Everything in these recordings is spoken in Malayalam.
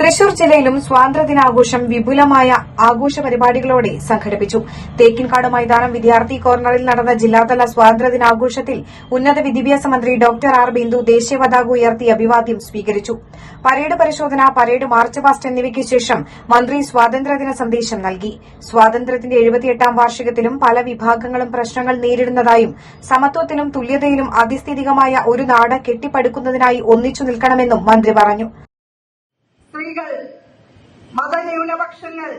തൃശൂർ ജില്ലയിലും സ്വാതന്ത്ര്യദിനാഘോഷം വിപുലമായ ആഘോഷ പരിപാടികളോടെ സംഘടിപ്പിച്ചു. തേക്കിൻകാട് മൈതാനം വിദ്യാർത്ഥി കോർണറിൽ നടന്ന ജില്ലാതല സ്വാതന്ത്ര്യദിനാഘോഷത്തിൽ ഉന്നത വിദ്യാഭ്യാസ മന്ത്രി ഡോക്ടർ ആർ ബിന്ദു ദേശീയ പതാക ഉയർത്തി അഭിവാദ്യം സ്വീകരിച്ചു. പരേഡ് പരിശോധന, പരേഡ് മാർച്ച് പാസ്റ്റ് എന്നിവയ്ക്ക് ശേഷം മന്ത്രി സ്വാതന്ത്ര്യദിന സന്ദേശം നൽകി. സ്വാതന്ത്ര്യത്തിന്റെ 78ാം വാർഷികത്തിലും പല വിഭാഗങ്ങളും പ്രശ്നങ്ങൾ നേരിടുന്നതായും സമത്വത്തിലും തുല്യതയിലും അധിസ്ഥിതികമായ ഒരു നാട് കെട്ടിപ്പടുക്കുന്നതിനായി ഒന്നിച്ചു നിൽക്കണമെന്നും മന്ത്രി പറഞ്ഞു. സ്ത്രീകൾ, മതന്യൂനപക്ഷങ്ങൾ,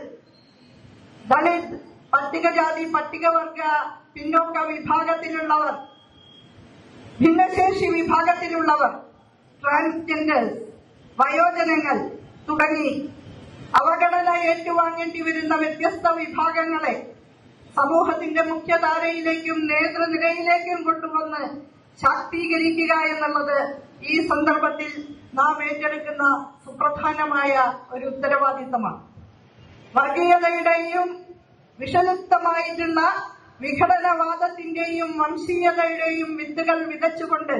ദളിത്, പട്ടികജാതി പട്ടികവർഗ പിന്നോക്ക വിഭാഗത്തിലുള്ളവർ, ഭിന്നശേഷി വിഭാഗത്തിലുള്ളവർ, ട്രാൻസ്ജെൻഡേഴ്സ്, വയോജനങ്ങൾ തുടങ്ങി അവഗണന ഏറ്റുവാങ്ങേണ്ടി വരുന്ന വ്യത്യസ്ത വിഭാഗങ്ങളെ സമൂഹത്തിന്റെ മുഖ്യധാരയിലേക്കും നേതൃനിരയിലേക്കും കൊണ്ടുവന്ന് ശാക്തീകരിക്കുക എന്നുള്ളത് ഈ സന്ദർഭത്തിൽ നാം ഏറ്റെടുക്കുന്ന സുപ്രധാനമായ ഒരു ഉത്തരവാദിത്തമാണ്. വർഗീയതയുടെയും വിഷലിപ്തമായിട്ടുള്ള വിഘടനവാദത്തിന്റെയും വംശീയതയുടെയും വിത്തുകൾ വിതച്ചുകൊണ്ട്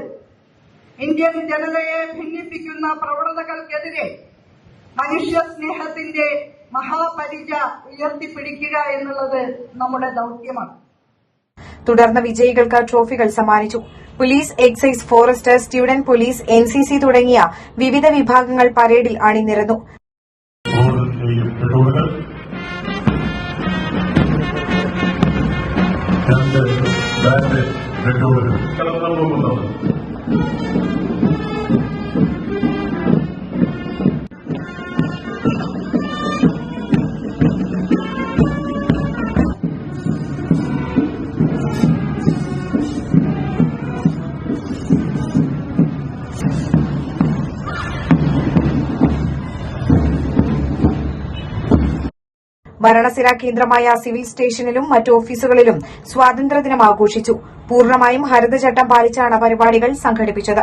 ഇന്ത്യൻ ജനതയെ ഭിന്നിപ്പിക്കുന്ന പ്രവണതകൾക്കെതിരെ മനുഷ്യസ്നേഹത്തിന്റെ മഹാപരിച ഉയർത്തിപ്പിടിക്കുക എന്നുള്ളത് നമ്മുടെ ദൌത്യമാണ്. തുടർന്ന് വിജയികൾക്ക് ട്രോഫികൾ സമ്മാനിച്ചു. Police, excise, forest, student police, NCC തുടങ്ങിയ വിവിധ വിഭാഗങ്ങൾ പരേഡിൽ അണിനിരന്നു. ഭരണസിരാ കേന്ദ്രമായ സിവിൽ സ്റ്റേഷനിലും മറ്റ് ഓഫീസുകളിലും സ്വാതന്ത്ര്യദിനം ആഘോഷിച്ചു. പൂർണ്ണമായും ഹരിതചട്ടം പാലിച്ചാണ് പരിപാടികൾ സംഘടിപ്പിച്ചത്.